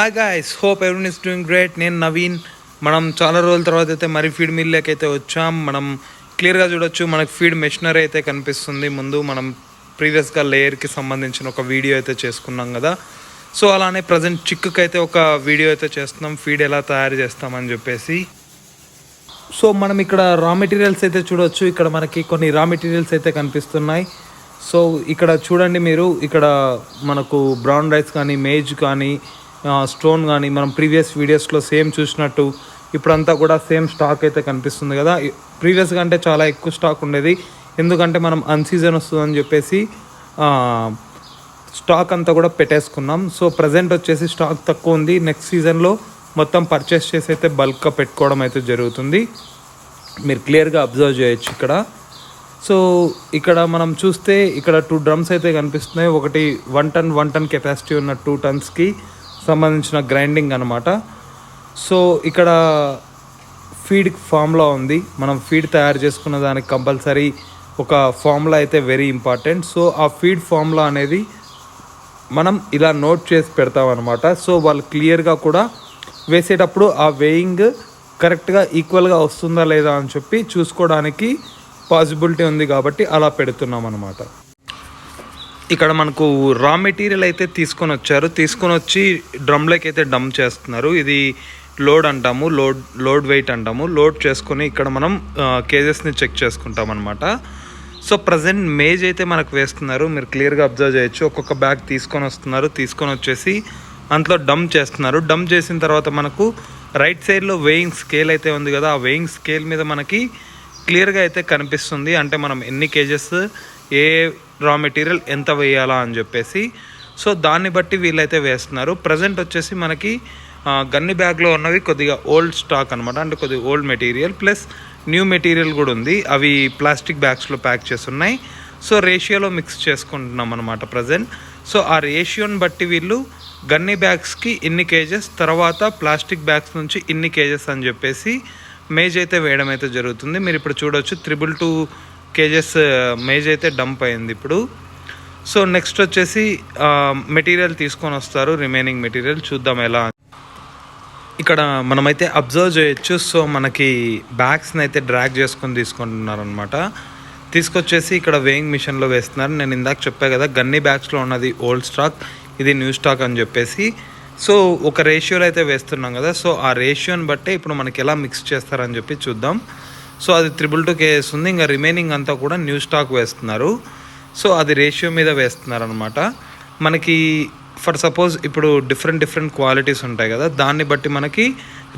Hi guys, hope everyone is doing great. నేను నవీన్. మనం చాలా రోజుల తర్వాత అయితే మరి ఫీడ్ మిల్లోకి అయితే వచ్చాం. మనం క్లియర్గా చూడొచ్చు, మనకు ఫీడ్ మెషినరీ అయితే కనిపిస్తుంది. ముందు మనం ప్రీవియస్గా లేయర్కి సంబంధించిన ఒక వీడియో అయితే చేసుకున్నాం కదా. సో అలానే ప్రజెంట్ చిక్కుకి అయితే ఒక వీడియో అయితే చేస్తున్నాం, ఫీడ్ ఎలా తయారు చేస్తామని చెప్పేసి. సో మనం ఇక్కడ రా మెటీరియల్స్ అయితే చూడొచ్చు. ఇక్కడ మనకి కొన్ని రా మెటీరియల్స్ అయితే కనిపిస్తున్నాయి. సో ఇక్కడ చూడండి మీరు, ఇక్కడ మనకు బ్రౌన్ రైస్ కానీ, మేజ్ కానీ, స్టోన్ కానీ మనం ప్రీవియస్ వీడియోస్లో సేమ్ చూసినట్టు ఇప్పుడంతా కూడా సేమ్ స్టాక్ అయితే కనిపిస్తుంది కదా. ప్రీవియస్గా అంటే చాలా ఎక్కువ స్టాక్ ఉండేది, ఎందుకంటే మనం అన్సీజన్ వస్తుందని చెప్పేసి స్టాక్ అంతా కూడా పెట్టేసుకున్నాం. సో ప్రజెంట్ వచ్చేసి స్టాక్ తక్కువ ఉంది. నెక్స్ట్ సీజన్లో మొత్తం పర్చేస్ చేసి అయితే బల్క్గా పెట్టుకోవడం అయితే జరుగుతుంది. మీరు క్లియర్గా అబ్జర్వ్ చేయొచ్చు ఇక్కడ. సో ఇక్కడ మనం చూస్తే ఇక్కడ 2 డ్రమ్స్ అయితే కనిపిస్తున్నాయి. ఒకటి 1 టన్ కెపాసిటీ ఉన్న 2 టన్స్కి సంబంధించిన గ్రైండింగ్ అనమాట. సో ఇక్కడ ఫీడ్ ఫార్ములా ఉంది. మనం ఫీడ్ తయారు చేసుకున్న దానికి కంపల్సరీ ఒక ఫార్ములా అయితే వెరీ ఇంపార్టెంట్. సో ఆ ఫీడ్ ఫార్ములా అనేది మనం ఇలా నోట్ చేసి పెడతాం అనమాట. సో వాళ్ళు క్లియర్గా కూడా వేసేటప్పుడు ఆ వేయింగ్ కరెక్ట్గా ఈక్వల్గా వస్తుందా లేదా అని చెప్పి చూసుకోవడానికి పాసిబిలిటీ ఉంది, కాబట్టి అలా పెడుతున్నాం అనమాట. ఇక్కడ మనకు రా మెటీరియల్ అయితే తీసుకొని వచ్చి డ్రమ్లోకి అయితే డంప్ చేస్తున్నారు. ఇది లోడ్ అంటాము, లోడ్ వెయిట్ అంటాము. లోడ్ చేసుకొని ఇక్కడ మనం కేజెస్ని చెక్ చేసుకుంటాం అనమాట. సో ప్రజెంట్ మేజ్ అయితే మనకు వేస్తున్నారు, మీరు క్లియర్గా అబ్జర్వ్ చేయొచ్చు. ఒక్కొక్క బ్యాగ్ తీసుకొని వచ్చేసి అందులో డంప్ చేస్తున్నారు. డంప్ చేసిన తర్వాత మనకు రైట్ సైడ్లో వేయింగ్ స్కేల్ అయితే ఉంది కదా, ఆ వేయింగ్ స్కేల్ మీద మనకి క్లియర్గా అయితే కనిపిస్తుంది. అంటే మనం ఎన్ని కేజెస్ ఏ రా మెటీరియల్ ఎంత వేయాలా అని చెప్పేసి. సో దాన్ని బట్టి వీళ్ళైతే వేస్తున్నారు. ప్రజెంట్ వచ్చేసి మనకి గన్ని బ్యాగ్లో ఉన్నవి కొద్దిగా ఓల్డ్ స్టాక్ అనమాట, అంటే కొద్దిగా old material plus new material కూడా ఉంది. అవి ప్లాస్టిక్ బ్యాగ్స్లో ప్యాక్ చేస్తున్నాయి. సో రేషియోలో మిక్స్ చేసుకుంటున్నాం అనమాట ప్రజెంట్. సో ఆ రేషియోని బట్టి వీళ్ళు గన్ని బ్యాగ్స్కి ఇన్ని కేజెస్, తర్వాత ప్లాస్టిక్ బ్యాగ్స్ నుంచి ఇన్ని కేజెస్ అని చెప్పేసి మేజ్ అయితే వేయడం అయితే జరుగుతుంది. మీరు ఇప్పుడు చూడవచ్చు 222 కేజెస్ మేజ్ అయితే డంప్ అయింది ఇప్పుడు. సో నెక్స్ట్ వచ్చేసి మెటీరియల్ తీసుకొని వస్తారు, రిమైనింగ్ మెటీరియల్ చూద్దాం ఎలా. ఇక్కడ మనమైతే అబ్జర్వ్ చేయొచ్చు. సో మనకి బ్యాగ్స్ని అయితే డ్రాగ్ చేసుకొని తీసుకుంటున్నారు అనమాట. తీసుకొచ్చేసి ఇక్కడ వేయింగ్ మిషన్లో వేస్తున్నారు. నేను ఇందాక చెప్పా కదా, గన్నీ బ్యాగ్స్లో ఉన్నది ఓల్డ్ స్టాక్, ఇది న్యూ స్టాక్ అని చెప్పేసి. సో ఒక రేషియోలో అయితే వేస్తున్నాం కదా. సో ఆ రేషియోని బట్టే ఇప్పుడు మనకి ఎలా మిక్స్ చేస్తారని చెప్పి చూద్దాం. సో అది 222 కేజెస్ ఉంది, ఇంకా రిమైనింగ్ అంతా కూడా న్యూ స్టాక్ వేస్తున్నారు. సో అది రేషియో మీద వేస్తున్నారు అనమాట. మనకి ఫర్ సపోజ్ ఇప్పుడు డిఫరెంట్ క్వాలిటీస్ ఉంటాయి కదా, దాన్ని బట్టి మనకి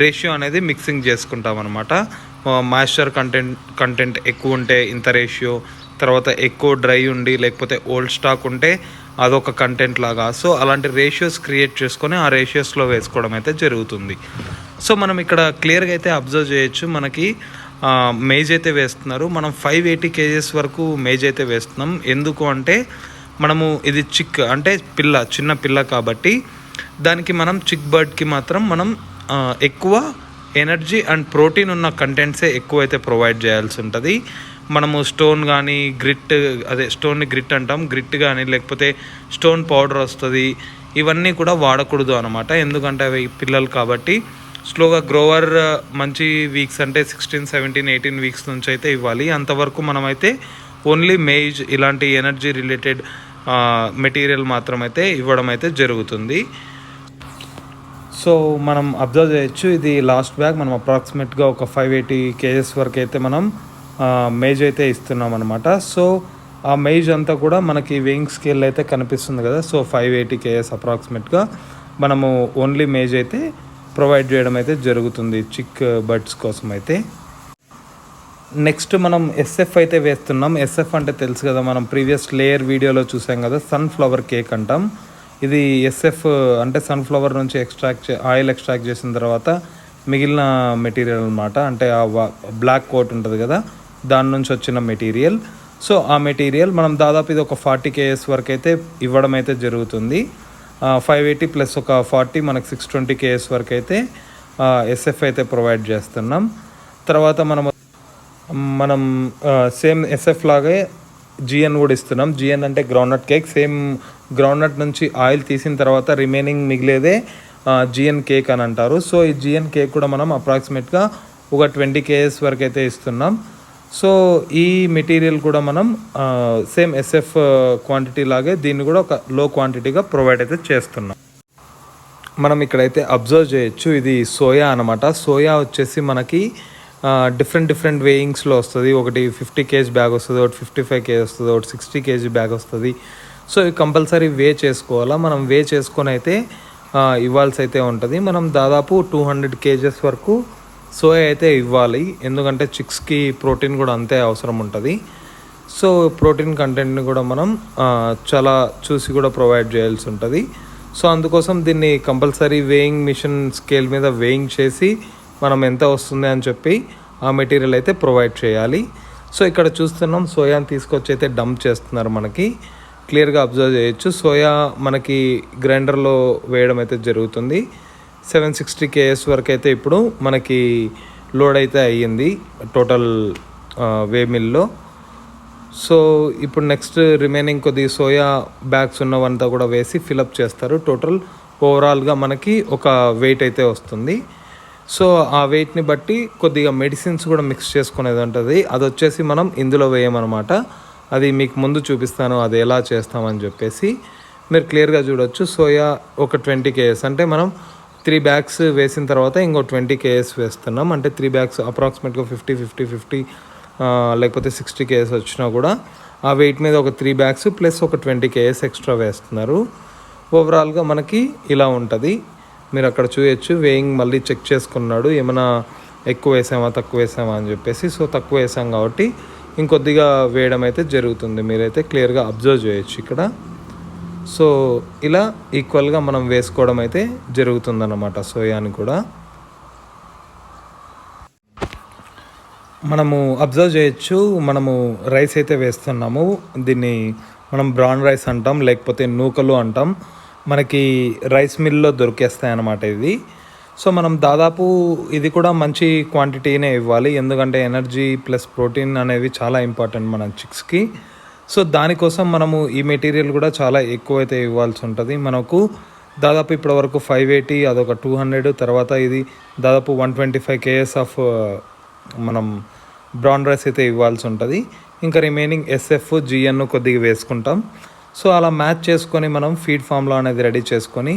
రేషియో అనేది మిక్సింగ్ చేసుకుంటాం అనమాట. మాయిశ్చర్ కంటెంట్ ఎక్కువ ఉంటే ఇంత రేషియో, తర్వాత ఎక్కువ డ్రై ఉండి లేకపోతే ఓల్డ్ స్టాక్ ఉంటే అదొక కంటెంట్ లాగా. సో అలాంటి రేషియోస్ క్రియేట్ చేసుకొని ఆ రేషియోస్లో వేసుకోవడం అయితే జరుగుతుంది. సో మనం ఇక్కడ క్లియర్గా అయితే అబ్జర్వ్ చేయొచ్చు, మనకి మేజ్ అయితే వేస్తున్నారు. మనం 580 కేజెస్ వరకు మేజ్ అయితే వేస్తున్నాం. ఎందుకు అంటే మనము ఇది చిక్ అంటే చిన్న పిల్ల కాబట్టి దానికి మనం చిక్ బర్డ్కి మాత్రం మనం ఎక్కువ ఎనర్జీ అండ్ ప్రోటీన్ ఉన్న కంటెంట్సే ఎక్కువ అయితే ప్రొవైడ్ చేయాల్సి ఉంటుంది. మనము స్టోన్ కానీ స్టోన్ని గ్రిట్ అంటాం, గ్రిట్ కానీ లేకపోతే స్టోన్ పౌడర్ వస్తుంది, ఇవన్నీ కూడా వాడకూడదు అనమాట. ఎందుకంటే అవి పిల్లలు కాబట్టి స్లోగా గ్రోవర్ మంచి వీక్స్ అంటే 16, 17, 18 వీక్స్ నుంచి అయితే ఇవ్వాలి. అంతవరకు మనమైతే ఓన్లీ మేజ్ ఇలాంటి ఎనర్జీ రిలేటెడ్ మెటీరియల్ మాత్రం అయితే ఇవ్వడం అయితే జరుగుతుంది. సో మనం అబ్జర్వ్ చేయొచ్చు, ఇది లాస్ట్ బ్యాగ్. మనం అప్రాక్సిమేట్గా ఒక 580 కేజెస్ వరకు అయితే మనం మేజ్ అయితే ఇస్తున్నాం అనమాట. సో ఆ మేజ్ అంతా కూడా మనకి వేయింగ్ స్కేల్ అయితే కనిపిస్తుంది కదా. సో 580 కేజెస్ అప్రాక్సిమేట్గా మనము ఓన్లీ మేజ్ అయితే ప్రొవైడ్ చేయడం అయితే జరుగుతుంది చిక్ బర్డ్స్ కోసం అయితే. నెక్స్ట్ మనం ఎస్ఎఫ్ అయితే వేస్తున్నాం. ఎస్ఎఫ్ అంటే తెలుసు కదా, మనం ప్రీవియస్ లేయర్ వీడియోలో చూసాం కదా, సన్ఫ్లవర్ కేక్ అంటాం. ఇది ఎస్ఎఫ్ అంటే సన్ఫ్లవర్ నుంచి ఆయిల్ ఎక్స్ట్రాక్ట్ చేసిన తర్వాత మిగిలిన మెటీరియల్ అనమాట. అంటే ఆ బ్లాక్ కోట్ ఉంటుంది కదా, దాని నుంచి వచ్చిన మెటీరియల్. సో ఆ మెటీరియల్ మనం దాదాపు ఇది ఒక 40 కేజెస్ వరకు అయితే ఇవ్వడం అయితే జరుగుతుంది. 580 ప్లస్ ఒక 40 మనకు 620 కేఎస్ వరకు అయితే ఎస్ఎఫ్ అయితే ప్రొవైడ్ చేస్తున్నాం. తర్వాత మనం సేమ్ ఎస్ఎఫ్ లాగే జిఎన్ కూడా ఇస్తున్నాం. జిఎన్ అంటే గ్రౌండ్నట్ కేక్. సేమ్ గ్రౌండ్నట్ నుంచి ఆయిల్ తీసిన తర్వాత రిమైనింగ్ మిగిలేదే జిఎన్ కేక్ అని అంటారు. సో ఈ జిఎన్ కేక్ కూడా మనం అప్రాక్సిమేట్గా ఒక 20 kgs వరకు అయితే ఇస్తున్నాం. సో ఈ మెటీరియల్ కూడా మనం సేమ్ ఎస్ఎఫ్ క్వాంటిటీ లాగే దీన్ని కూడా ఒక లో క్వాంటిటీగా ప్రొవైడ్ అయితే చేస్తున్నాం. మనం ఇక్కడైతే అబ్జర్వ్ చేయొచ్చు, ఇది సోయా అనమాట. సోయా వచ్చేసి మనకి డిఫరెంట్ వేయింగ్స్లో వస్తుంది. ఒకటి 50 kg బ్యాగ్ వస్తుంది, ఒకటి 55 kg వస్తుంది, ఒకటి 60 kg బ్యాగ్ వస్తుంది. సో ఇవి కంపల్సరీ వే చేసుకోవాలా. మనం వే చేసుకొని అయితే ఇవ్వాల్సి అయితే ఉంటుంది. మనం దాదాపు 200 kgs వరకు సోయా అయితే ఇవ్వాలి, ఎందుకంటే చిక్స్కి ప్రోటీన్ కూడా అంతే అవసరం ఉంటుంది. సో ప్రోటీన్ కంటెంట్ని కూడా మనం చాలా చూసి కూడా ప్రొవైడ్ చేయాల్సి ఉంటుంది. సో అందుకోసం దీన్ని కంపల్సరీ వేయింగ్ మిషన్ స్కేల్ మీద వేయింగ్ చేసి మనం ఎంత వస్తుంది అని చెప్పి ఆ మెటీరియల్ అయితే ప్రొవైడ్ చేయాలి. సో ఇక్కడ చూస్తున్నాం సోయాని తీసుకొచ్చి అయితే డంప్ చేస్తున్నారు. మనకి క్లియర్గా అబ్జర్వ్ చేయొచ్చు. సోయా మనకి గ్రైండర్లో వేయడం అయితే జరుగుతుంది. 760 kgs వరకు అయితే ఇప్పుడు మనకి లోడ్ అయితే అయ్యింది టోటల్ వే మిల్లో. సో ఇప్పుడు నెక్స్ట్ రిమైనింగ్ కొద్ది సోయా బ్యాగ్స్ ఉన్నవంతా కూడా వేసి ఫిలప్ చేస్తారు. టోటల్ ఓవరాల్గా మనకి ఒక వెయిట్ అయితే వస్తుంది. సో ఆ వెయిట్ని బట్టి కొద్దిగా మెడిసిన్స్ కూడా మిక్స్ చేసుకునేది ఉంటుంది. అది వచ్చేసి మనం ఇందులో వేయమన్నమాట. అది మీకు ముందు చూపిస్తాను అది ఎలా చేస్తామని చెప్పేసి. మీరు క్లియర్గా చూడొచ్చు. సోయా ఒక 20 kgs అంటే మనం 3 bags వేసిన తర్వాత ఇంకో 20 kgs వేస్తున్నాం. అంటే 3 bags అప్రాక్సిమేట్గా 50 లేకపోతే 60 kgs వచ్చినా కూడా ఆ వెయిట్ మీద ఒక 3 bags ప్లస్ ఒక 20 kgs ఎక్స్ట్రా వేస్తున్నారు. ఓవరాల్గా మనకి ఇలా ఉంటుంది. మీరు అక్కడ చూడొచ్చు వేయింగ్ మళ్ళీ చెక్ చేసుకున్నాడు, ఏమైనా ఎక్కువ వేసామా తక్కువ వేసామా అని చెప్పేసి. సో తక్కువ వేసాం కాబట్టి ఇంకొద్దిగా వేయడం అయితే జరుగుతుంది. మీరైతే క్లియర్గా అబ్జర్వ్ చేయొచ్చు ఇక్కడ. సో ఇలా ఈక్వల్గా మనం వేసుకోవడం అయితే జరుగుతుందన్నమాట సోయాని కూడా. మనము అబ్జర్వ్ చేయొచ్చు, మనము రైస్ అయితే వేస్తున్నాము. దీన్ని మనం బ్రౌన్ రైస్ అంటాం, లేకపోతే నూకలు అంటాం. మనకి రైస్ మిల్లో దొరికేస్తాయి అన్నమాట ఇది. సో మనం దాదాపు ఇది కూడా మంచి క్వాంటిటీనే ఇవ్వాలి, ఎందుకంటే ఎనర్జీ ప్లస్ ప్రోటీన్ అనేవి చాలా ఇంపార్టెంట్ మన చిక్స్కి. సో దానికోసం మనము ఈ మెటీరియల్ కూడా చాలా ఎక్కువైతే ఇవ్వాల్సి ఉంటుంది. మనకు దాదాపు ఇప్పటి వరకు 580, అదొక 200, తర్వాత ఇది దాదాపు 125 kgs ఆఫ్ మనం బ్రౌన్ రైస్ అయితే ఇవ్వాల్సి ఉంటుంది. ఇంకా రిమైనింగ్ ఎస్ఎఫ్ జిఎన్ కొద్దిగా వేసుకుంటాం. సో అలా మ్యాచ్ చేసుకొని మనం ఫీడ్ ఫామ్లో అనేది రెడీ చేసుకొని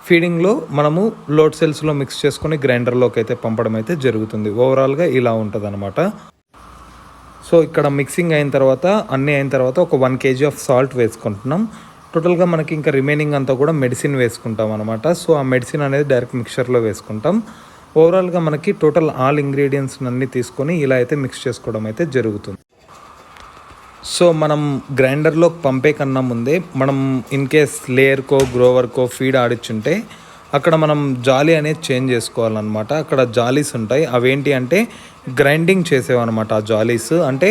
ఫీడింగ్లో మనము లోడ్ సెల్స్లో మిక్స్ చేసుకొని గ్రైండర్లోకి అయితే పంపడం అయితే జరుగుతుంది. ఓవరాల్గా ఇలా ఉంటుంది అనమాట. సో ఇక్కడ మిక్సింగ్ అయిన తర్వాత అన్నీ అయిన తర్వాత ఒక 1 kg ఆఫ్ సాల్ట్ వేసుకుంటున్నాం. టోటల్గా మనకి ఇంకా రిమైనింగ్ అంతా కూడా మెడిసిన్ వేసుకుంటాం అనమాట. సో ఆ మెడిసిన్ అనేది డైరెక్ట్ మిక్చర్లో వేసుకుంటాం. ఓవరాల్గా మనకి టోటల్ ఆల్ ఇంగ్రీడియంట్స్ అన్నీ తీసుకొని ఇలా అయితే మిక్స్ చేసుకోవడం అయితే జరుగుతుంది. సో మనం గ్రైండర్లో పంపే కన్నా ముందే మనం ఇన్ కేస్ లేయర్కో గ్రోవర్కో ఫీడ్ ఆడిచ్చుంటే అక్కడ మనం జాలీ అనేది చేంజ్ చేసుకోవాలన్నమాట. అక్కడ జాలీస్ ఉంటాయి, అవేంటి అంటే గ్రైండింగ్ చేసేవన్నమాట. ఆ జాలీస్ అంటే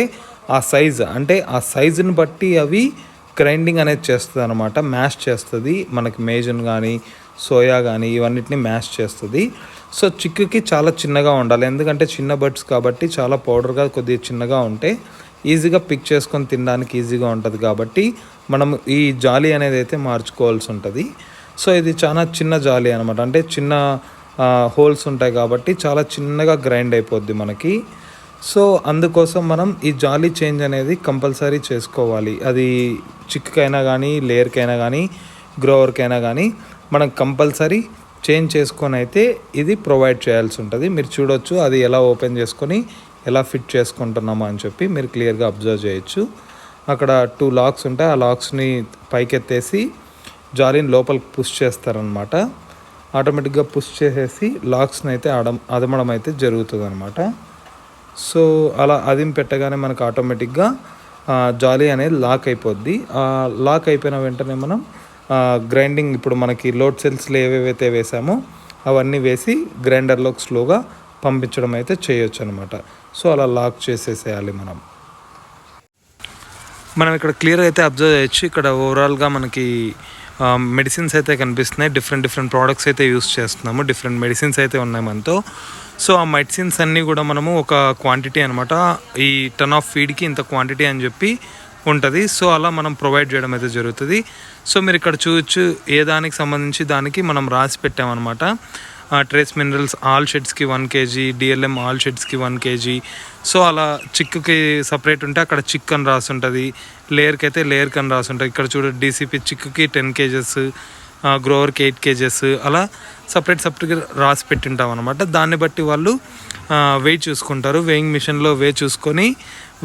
ఆ సైజుని బట్టి అవి గ్రైండింగ్ అనేది చేస్తుంది అనమాట, మ్యాష్ చేస్తుంది. మనకి మేజన్ కానీ సోయా కానీ ఇవన్నిటిని మ్యాష్ చేస్తుంది. సో చిక్కుకి చాలా చిన్నగా ఉండాలి, ఎందుకంటే చిన్న బర్డ్స్ కాబట్టి చాలా పౌడర్గా కొద్దిగా చిన్నగా ఉంటే ఈజీగా పిక్ చేసుకొని తినడానికి ఈజీగా ఉంటుంది. కాబట్టి మనం ఈ జాలీ అనేది అయితే మార్చుకోవాల్సి ఉంటుంది. సో ఇది చాలా చిన్న జాలీ అనమాట, అంటే చిన్న హోల్స్ ఉంటాయి కాబట్టి చాలా చిన్నగా గ్రైండ్ అయిపోద్ది మనకి. సో అందుకోసం మనం ఈ జాలీ చేంజ్ అనేది కంపల్సరీ చేసుకోవాలి. అది చిక్కుకైనా కానీ లేయర్కైనా కానీ గ్రోవర్కైనా కానీ మనం కంపల్సరీ చేంజ్ చేసుకొని అయితే ఇది ప్రొవైడ్ చేయాల్సి ఉంటుంది. మీరు చూడొచ్చు అది ఎలా ఓపెన్ చేసుకొని ఎలా ఫిట్ చేసుకుంటున్నామా అని చెప్పి మీరు క్లియర్గా అబ్జర్వ్ చేయొచ్చు. అక్కడ 2 లాక్స్ ఉంటాయి, ఆ లాక్స్ని పైకెత్తేసి జాలీని లోపలికి పుష్ చేస్తారనమాట. ఆటోమేటిక్గా పుష్ చేసేసి లాక్స్ని అయితే అదమడం అయితే జరుగుతుంది అనమాట. సో అలా అదిం పెట్టగానే మనకు ఆటోమేటిక్గా జాలీ అనేది లాక్ అయిపోద్ది. లాక్ అయిపోయిన వెంటనే మనం గ్రైండింగ్ ఇప్పుడు మనకి లోడ్ సెల్స్లో ఏవేవైతే వేసామో అవన్నీ వేసి గ్రైండర్లోకి స్లోగా పంపించడం అయితే చేయొచ్చు అనమాట. సో అలా లాక్ చేసేసేయాలి మనం ఇక్కడ క్లియర్ అయితే అబ్జర్వ్ చేయొచ్చు. ఇక్కడ ఓవరాల్గా మనకి మెడిసిన్స్ అయితే కనిపిస్తున్నాయి. డిఫరెంట్ ప్రోడక్ట్స్ అయితే యూస్ చేస్తున్నాము, డిఫరెంట్ మెడిసిన్స్ అయితే ఉన్నాయి మనతో. సో ఆ మెడిసిన్స్ అన్నీ కూడా మనము ఒక క్వాంటిటీ అనమాట, ఈ టన్ ఆఫ్ ఫీడ్కి ఇంత క్వాంటిటీ అని చెప్పి ఉంటుంది. సో అలా మనం ప్రొవైడ్ చేయడం అయితే జరుగుతుంది. సో మీరు ఇక్కడ చూడొచ్చు ఏ దానికి సంబంధించి దానికి మనం రాసి పెట్టామన్నమాట. ట్రేస్ మినరల్స్ ఆల్ షెడ్స్కి 1 kg, డిఎల్ఎం ఆల్ షెడ్స్కి 1 kg. సో అలా చిక్కుకి సపరేట్ ఉంటే అక్కడ చిక్ అని రాసి ఉంటుంది, లేయర్కి అయితే లేయర్కి అని రాసి ఉంటుంది. ఇక్కడ చూడ డీసీపీ చిక్కుకి 10 kgs, గ్రోవర్కి 8 kgs అలా సపరేట్గా రాసి పెట్టింటాం అనమాట. దాన్ని బట్టి వాళ్ళు వెయిట్ చూసుకుంటారు. వేయింగ్ మిషన్లో చూసుకొని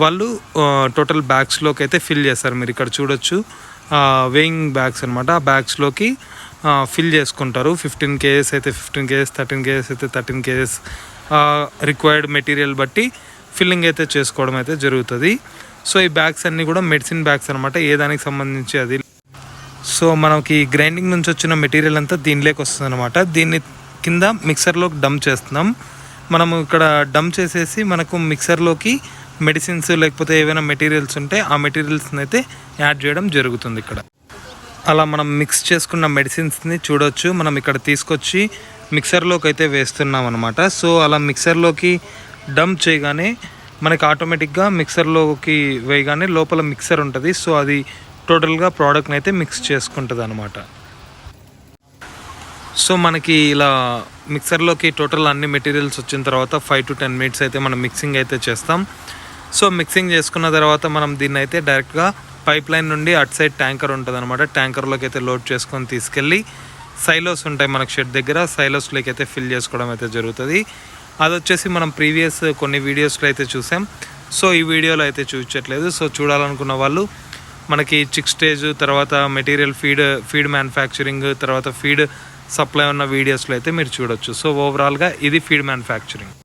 వాళ్ళు టోటల్ బ్యాగ్స్లోకి అయితే ఫిల్ చేస్తారు. మీరు ఇక్కడ చూడొచ్చు వేయింగ్ బ్యాగ్స్ అనమాట. ఆ బ్యాగ్స్లోకి ఫిల్ చేసుకుంటారు. 15 kgs అయితే 15 kgs, 13 kgs అయితే 13 kgs రిక్వైర్డ్ మెటీరియల్ బట్టి ఫిల్లింగ్ అయితే చేసుకోవడం అయితే జరుగుతుంది. సో ఈ బ్యాగ్స్ అన్నీ కూడా మెడిసిన్ బ్యాగ్స్ అనమాట, ఏ దానికి సంబంధించి అది. సో మనకి గ్రైండింగ్ నుంచి వచ్చిన మెటీరియల్ అంతా దీనిలోకి వస్తుంది అనమాట. దీన్ని కింద మిక్సర్లోకి డంప్ చేస్తున్నాం. మనము ఇక్కడ డంప్ చేసేసి మనకు మిక్సర్లోకి మెడిసిన్స్ లేకపోతే ఏవైనా మెటీరియల్స్ ఉంటే ఆ మెటీరియల్స్ని అయితే యాడ్ చేయడం జరుగుతుంది. ఇక్కడ అలా మనం మిక్స్ చేసుకున్న మెడిసిన్స్ని చూడొచ్చు. మనం ఇక్కడ తీసుకొచ్చి మిక్సర్లోకి అయితే వేస్తున్నాం అనమాట. సో అలా మిక్సర్లోకి డంప్ చేయగానే మనకి ఆటోమేటిక్గా మిక్సర్లోకి వేయగానే లోపల మిక్సర్ ఉంటుంది. సో అది టోటల్గా ప్రోడక్ట్ని అయితే మిక్స్ చేసుకుంటుంది అనమాట. సో మనకి ఇలా మిక్సర్లోకి టోటల్ అన్ని మెటీరియల్స్ వచ్చిన తర్వాత 5 to 10 minutes అయితే మనం మిక్సింగ్ అయితే చేస్తాం. సో మిక్సింగ్ చేసుకున్న తర్వాత మనం దీన్ని అయితే డైరెక్ట్గా పైప్ లైన్ నుండి అటు సైడ్ ట్యాంకర్ ఉంటుంది అనమాట. ట్యాంకర్లోకి అయితే లోడ్ చేసుకొని తీసుకెళ్ళి సైలోస్ ఉంటాయి మనకు షెడ్ దగ్గర, సైలోస్లోకి అయితే ఫిల్ చేసుకోవడం అయితే జరుగుతుంది. అది వచ్చేసి మనం ప్రీవియస్ కొన్ని వీడియోస్లో అయితే చూసాం. సో ఈ వీడియోలో అయితే చూపించట్లేదు. సో చూడాలనుకున్న వాళ్ళు మనకి చిక్ స్టేజ్, తర్వాత మెటీరియల్ ఫీడ్ మ్యానుఫ్యాక్చరింగ్, తర్వాత ఫీడ్ సప్లై ఉన్న వీడియోస్లో అయితే మీరు చూడొచ్చు. సో ఓవరాల్గా ఇది ఫీడ్ మ్యానుఫ్యాక్చరింగ్.